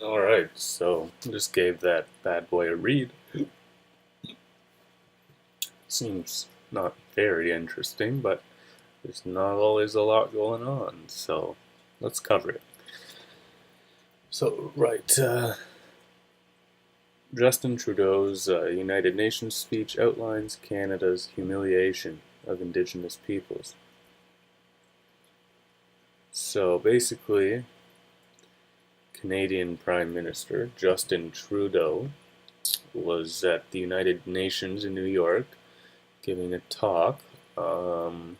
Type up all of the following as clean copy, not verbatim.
Alright, so just gave that bad boy a read. Seems not very interesting, but there's not always a lot going on, so let's cover it. So, right, Justin Trudeau's United Nations speech outlines Canada's humiliation of Indigenous peoples. So basically, Canadian Prime Minister Justin Trudeau was at the United Nations in New York giving a talk um,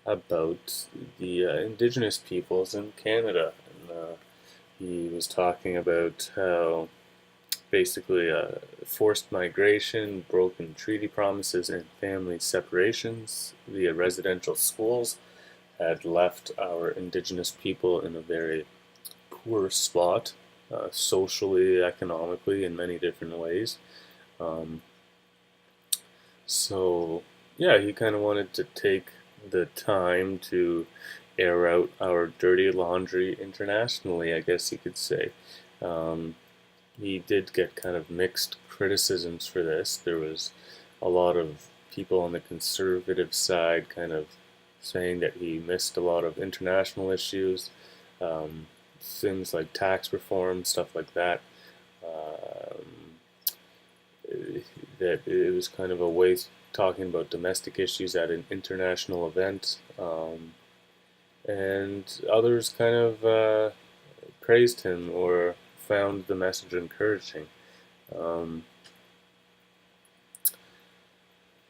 about the Indigenous peoples in Canada. And, he was talking about how basically forced migration, broken treaty promises, and family separations via residential schools had left our Indigenous people in a very poor spot, socially, economically, in many different ways. Um, So, yeah, he kind of wanted to take the time to air out our dirty laundry internationally, I guess you could say. Um, he did get kind of mixed criticisms for this. There was a lot of people on the conservative side kind of saying that he missed a lot of international issues, um, things like tax reform, stuff like that. Um, that it was kind of a waste talking about domestic issues at an international event. And others kind of praised him or found the message encouraging. Um,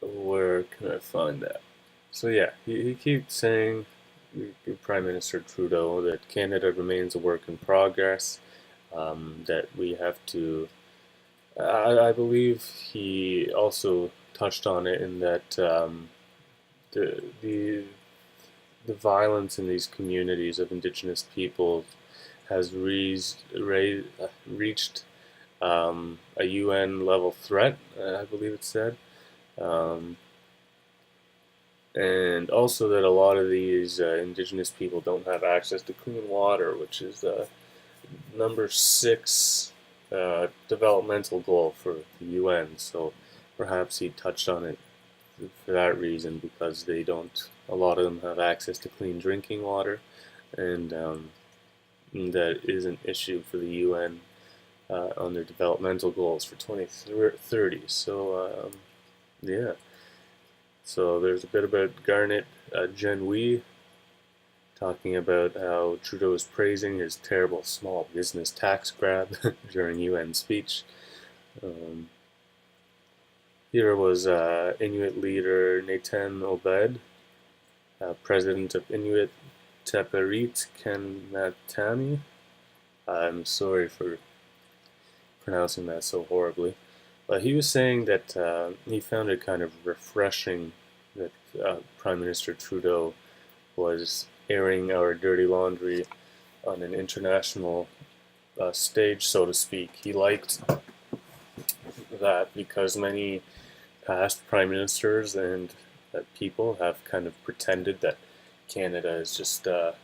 where can I find that? So yeah, he keeps saying, Prime Minister Trudeau, that Canada remains a work in progress. That we have to. I believe he also touched on it in that the the the violence in these communities of Indigenous peoples has reached a UN level threat. I believe it said. Um, and also that a lot of these indigenous people don't have access to clean water, which is the number six developmental goal for the UN. So perhaps he touched on it for that reason because they don't. A lot of them have access to clean drinking water, and that is an issue for the UN on their developmental goals for 2030. So yeah. So there's a bit about Garnet Genui talking about how Trudeau is praising his terrible small business tax grab during UN speech. Um, Here was Inuit leader Nathan Obed, president of Inuit Teperit Kanatami. I'm sorry for pronouncing that so horribly. But he was saying that he found it kind of refreshing that Prime Minister Trudeau was airing our dirty laundry on an international stage, so to speak. He liked that because many past prime ministers and people have kind of pretended that Canada is just a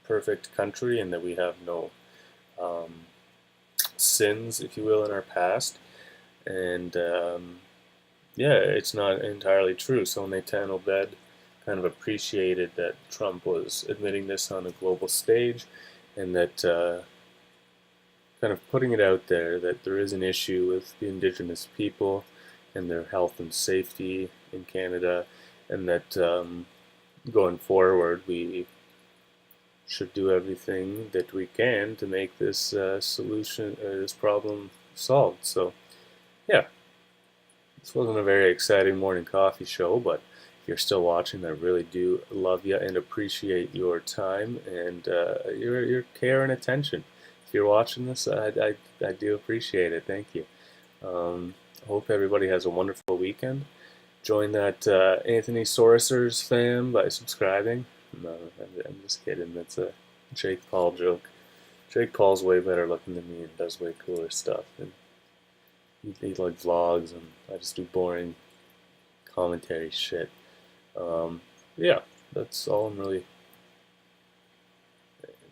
perfect country and that we have no um, sins, if you will, in our past. And yeah, it's not entirely true. So Nathan Obed kind of appreciated that Trump was admitting this on a global stage and that kind of putting it out there that there is an issue with the Indigenous people and their health and safety in Canada, and that going forward we should do everything that we can to make this this problem solved. So, yeah, this wasn't a very exciting morning coffee show, but if you're still watching, I really do love you and appreciate your time and your care and attention. If you're watching this, I do appreciate it. Thank you. I hope everybody has a wonderful weekend. Join that Anthony Sorcerer's fam by subscribing. No, I'm just kidding. That's a Jake Paul joke. Jake Paul's way better looking than me and does way cooler stuff. And he like vlogs, and I just do boring commentary shit. Um, yeah, that's all I'm really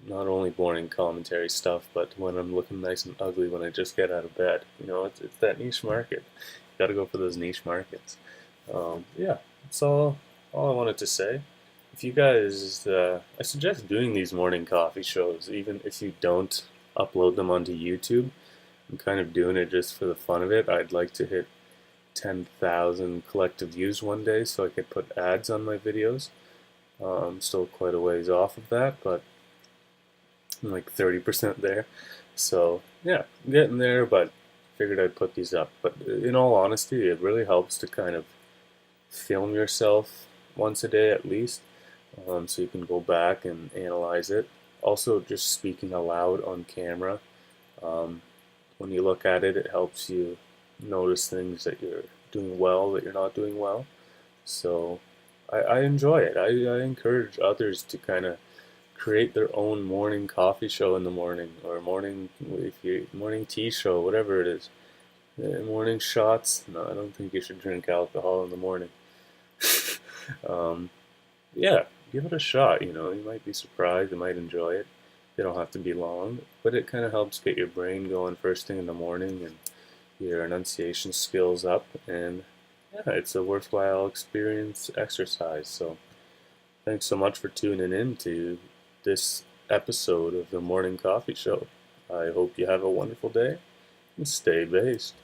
not only boring commentary stuff, but when I'm looking nice and ugly when I just get out of bed. It's that niche market. You got to go for those niche markets. Yeah, that's all I wanted to say. If you guys, I suggest doing these morning coffee shows, even if you don't upload them onto YouTube. I'm kind of doing it just for the fun of it. I'd like to hit 10,000 collective views one day so I could put ads on my videos. I'm still quite a ways off of that, but I'm like 30% there. So yeah, I'm getting there, but figured I'd put these up. But in all honesty, it really helps to kind of film yourself once a day at least, so you can go back and analyze it. Also, just speaking aloud on camera. Um, when you look at it, it helps you notice things that you're doing well, that you're not doing well. So I enjoy it. I encourage others to kind of create their own morning coffee show in the morning, or morning tea show, whatever it is. Morning shots. No, I don't think you should drink alcohol in the morning. um, yeah, give it a shot. You might be surprised. You might enjoy it. They don't have to be long, but it kind of helps get your brain going first thing in the morning and your enunciation skills up. And yeah, it's a worthwhile experience exercise. So thanks so much for tuning in to this episode of the Morning Coffee Show. I hope you have a wonderful day and stay based.